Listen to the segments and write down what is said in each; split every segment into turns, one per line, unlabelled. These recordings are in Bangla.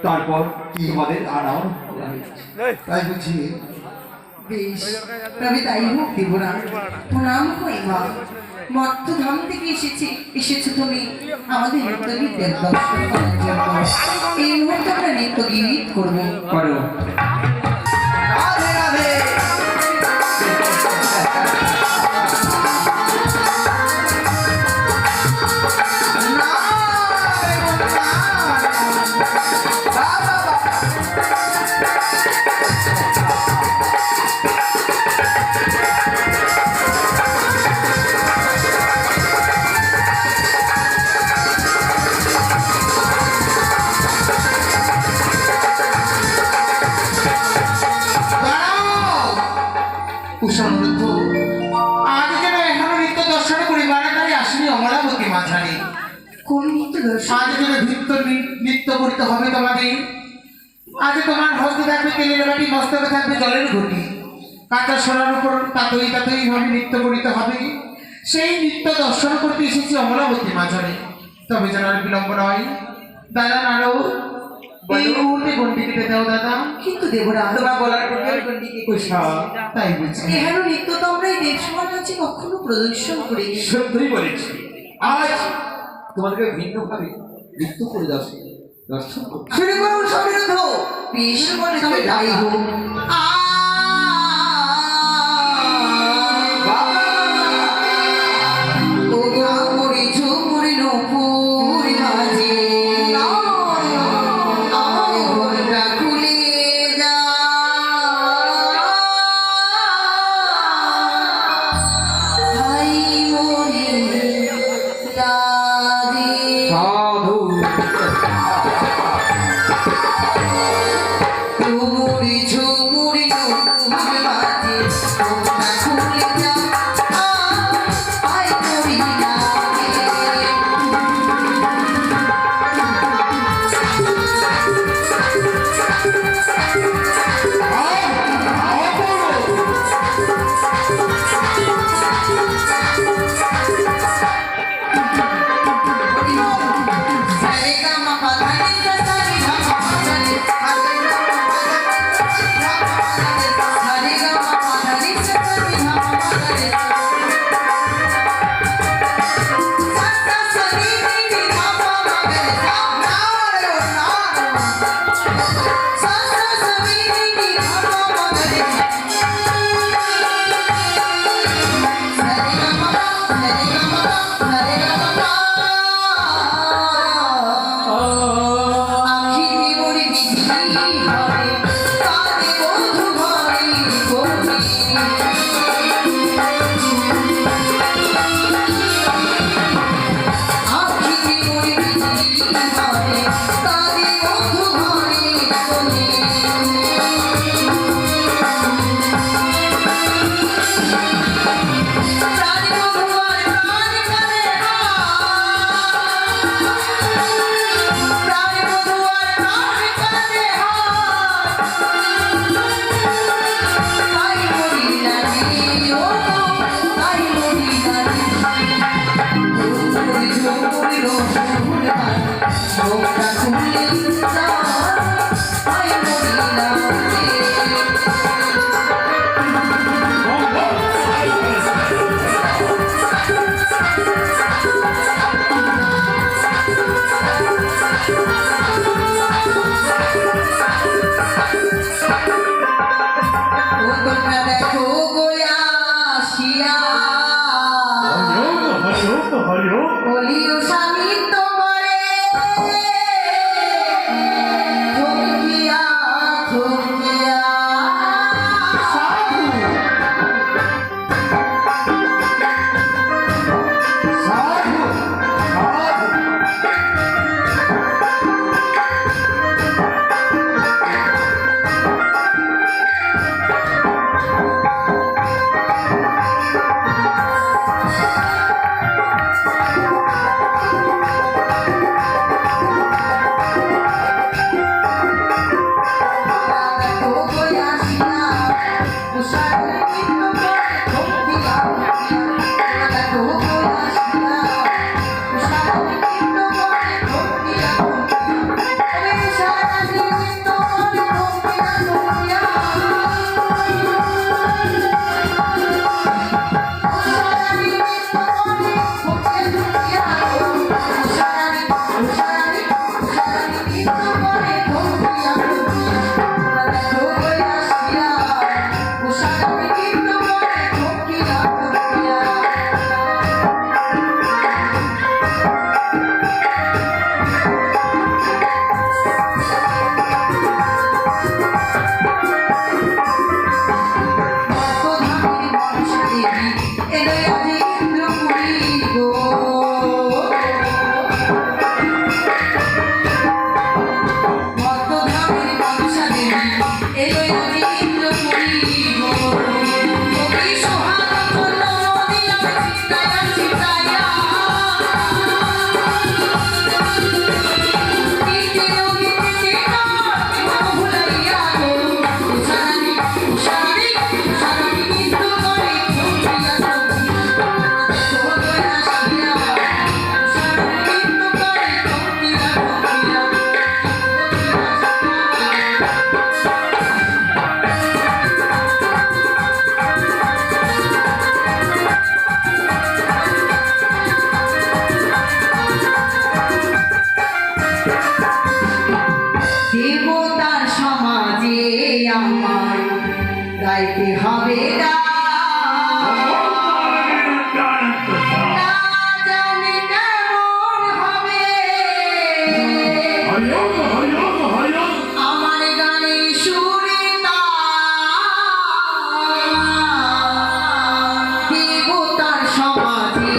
তারপর কি আমাদের আনাও তাই বুঝি
বেশ, তবে তাই হোক দেবরা, প্রণাম হই মা। মর্তধাম থেকে এসেছো তুমি আমাদের নৃত্যগীতের দর্শন করার জন্য। এই মুহূর্তে আমরা নৃত্যগীত করবো।
করো। রাধে রাধে। আজ যেন এখনো নৃত্য দর্শন করি বারাটাই আসেনি অমরাবতী মাঝারে।
কোন নৃত্য দর্শন?
আজ যেন নৃত্য করতে হবে তোমাদের। আজ তোমার হস্তে থাকবে তেলের বাটি, মস্তকে থাকবে জলের ঘটি, কাঁচা সোনার উপর তাতই তাতই ভাবে নৃত্য করিতে হবে। সেই নৃত্য দর্শন করতে এসেছি অমরাবতী মাঝারে। তবে যেন আর বিলম্ব নয়। দাদা নাড়ো এই মুহূর্তে গন্ডি কেটে দাও দাদা।
কিন্তু দেবরা,
তোমার গলার গন্ডিকে কষা তাই বলছি।
এখানে নৃত্য তো আমরা এই দেব সমাজ কাছে কখনো প্রদর্শন করিনি।
সত্যই বলেছি, আজ তোমাদেরকে ভিন্নভাবে নৃত্য করে দর্শন করতে
শুরু করুন সমৃদ্ধ। বেশ, তবে তাই হোক। ও গো মরি ঝুমুরি নপুরি মাঝে আমায় ঘরটা খুলে যা। হাই মরি লাজে
সাধু
ঝুমুরি ঝুমুরি নপুরি মাঝে ঘরটা খুলে যা। আয় মরি লাজে। সারে গামা পাধানি সারে গামা পাধানি সারে গামা পাধানি সারে গামা পাধানি সাতা সারি নি গামা পাধানি নারে সাতা সারি নি গামা পাধানি সারে গামা সারে গামা আখি মরি বিধি ঘরে কানে বন্ধু ঘরে বন্দি আখি মরি বিধি ঘরে কানে বন্ধু ঘরে বন্দি প্রাণ বন্ধুয়ার প্রাণ কানে প্রাণ বন্ধুয়ার প্রাণ কানে আই মরি লাগি ও আই মরি লাগি ঝুমুরি ঝুমুরি রোহুর গান মুখটা খুলে যা। আই মরি লাগি ও তোমরা দেখো গোয়া আসিয়া বলিও স্বামী তোমারে আমার গানে সুরে দেবতার সমাধি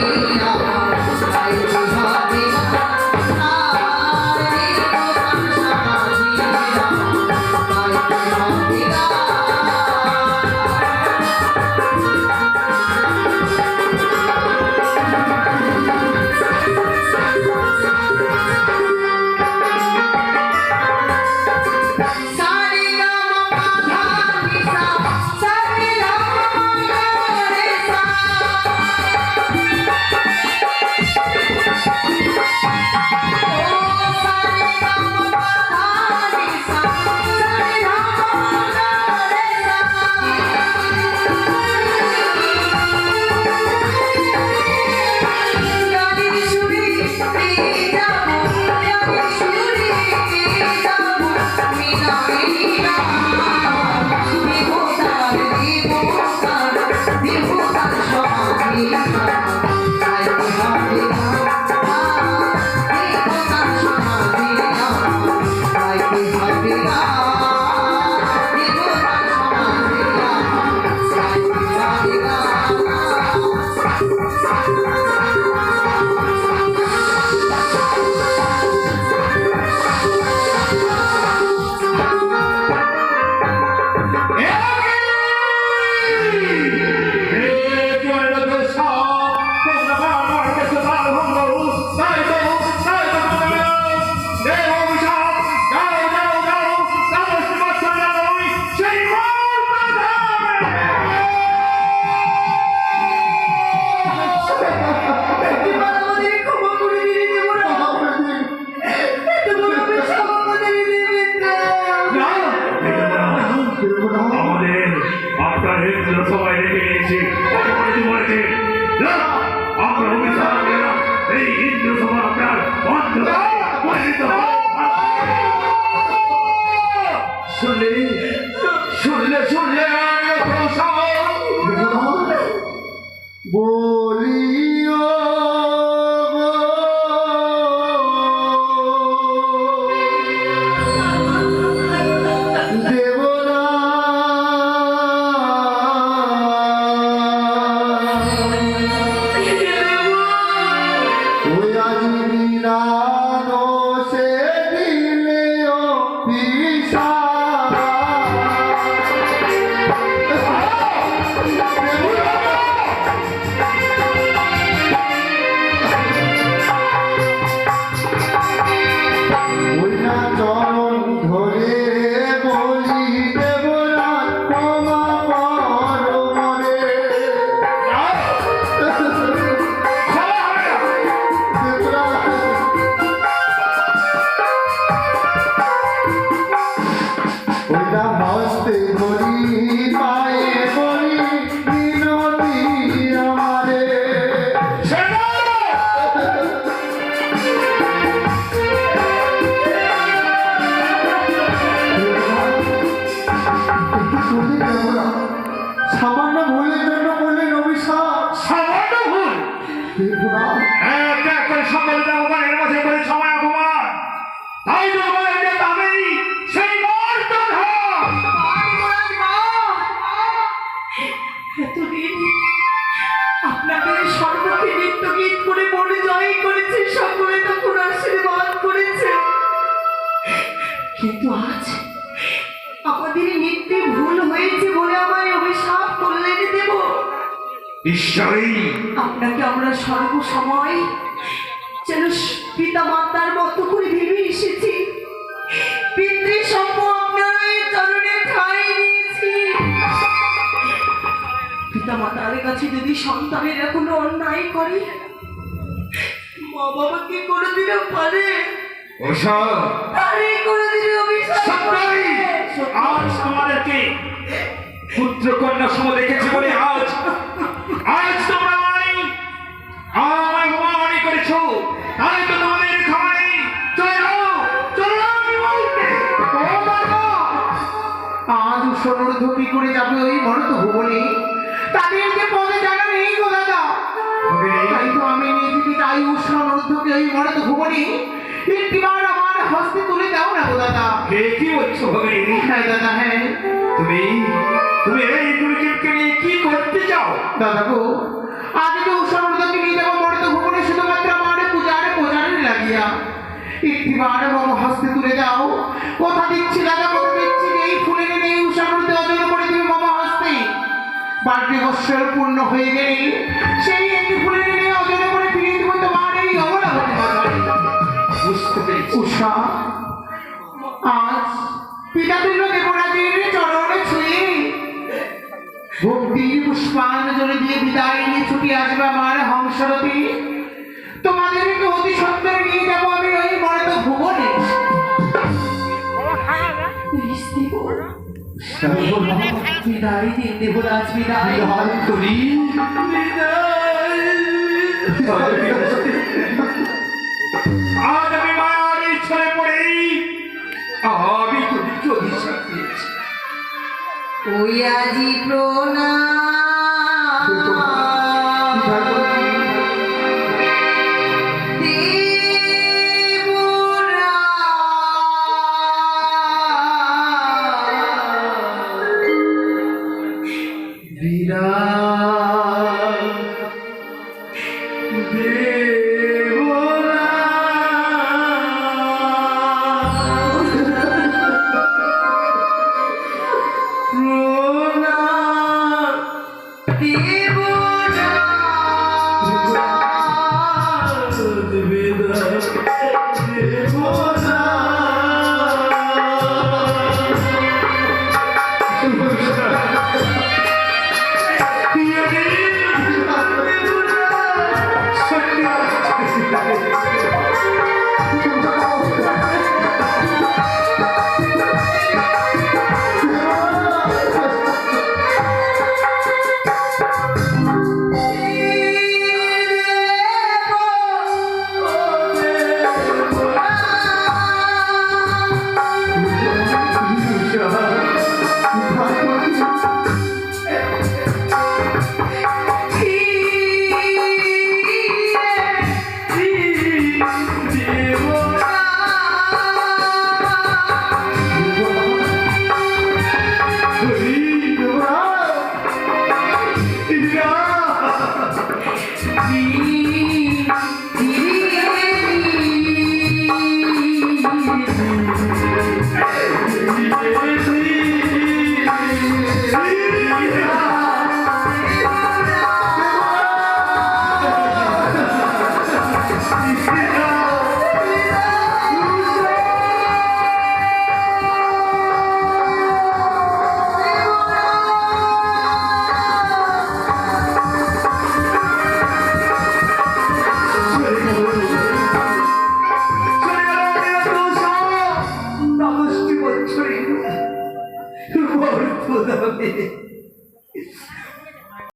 বলিও দেবরা ওই আজি বিরানো সে দিলেও পিসা হস্তে ধরি পায়ে বলি মিনতি আমারে সামান্য ভুলের জন্য বললেন অভিশাপ।
সামান্য ভুল সকল দেবগণের মাঝে করে সময় অপমান, তাই তো বলে যে আমি সেই
এতদিন আপনাদের সর্বকে নৃত্য গীত করে পরিচয় করেছে, সকলে তখন আশীর্বাদ করেছে, কিন্তু আজ আমাদের নৃত্যে ভুল হয়েছে বলে আমায় অভিশাপ করলেন দেব।
ঈশ্বরী,
আপনাকে আমরা সর্বসময় যেন পিতা মাতার মতো করে ভেবে এসেছি, পিতৃসম্য আপনার চরণে ঠাঁই দিয়েছি। পিতা মাতার কাছে যদি সন্তানেরা কোনো অন্যায় করে, মা বাবাকে কোনোদিনও পারে কোনোদিনও অভিশাপ করে।
আজ তোমাদেরকে পুত্র কন্যা সম দেখেছি বলে আজ তোমরা আমায় অপমান করেছো, তাই তো তোমাদের খাই
আজ সোনার ধুপি করে যাবে ওই মরত ভুবনে, তাদেরকে পদে জায়গা নেই গো দাদা। তাই তো আমি নিজেকে চাই সোনার ধুপি ওই মরত ভুবনে একটিবার আমার হস্তে তুলে
হে কি বলছো ভগিনী?
হ্যাঁ দাদা, হ্যাঁ
তুমি তুমি এই গুরুদেবকে নিয়ে কি করতে চাও?
দাদা গো, আগে তো উষামৃতকে নিয়ে যাবো মর্ত ভুবনে শুধুমাত্র আমার পূজারে লাগিয়া। একটিবার মম হস্তে তুলে দাও, কথা দিচ্ছি দাদা, কথা দিচ্ছি যে এই ফুলের এই উষামৃত অর্জন করে দিবে মম হস্তে। বাড়তি বৎসর পূর্ণ হয়ে গেলে সেই একটি ফুলের নিয়ে অর্জন করে ফিরিয়ে দেবো তোমার এই অমরাবতী বাজারে।
বুঝতে পেরেছি।
উষা, আজ পিতাতুল্য দেবরাজের চরণে ছুঁয়ে ভক্তির পুষ্পাঞ্জলি দিয়ে বিদায় নিয়ে ছুটি আসবে আমার হংসরথে। তোমাদেরকে অতি সত্তরে নিয়ে যাবো আমি ওই মর্ত ভুবনে। বিদায় দিন দেবরাজ, বিদায়।
তুমি আজ আমি মায়ের ইচ্ছায় পড়েই আমি তুমি যদি পেয়েছি।
ওই আজি
বছরে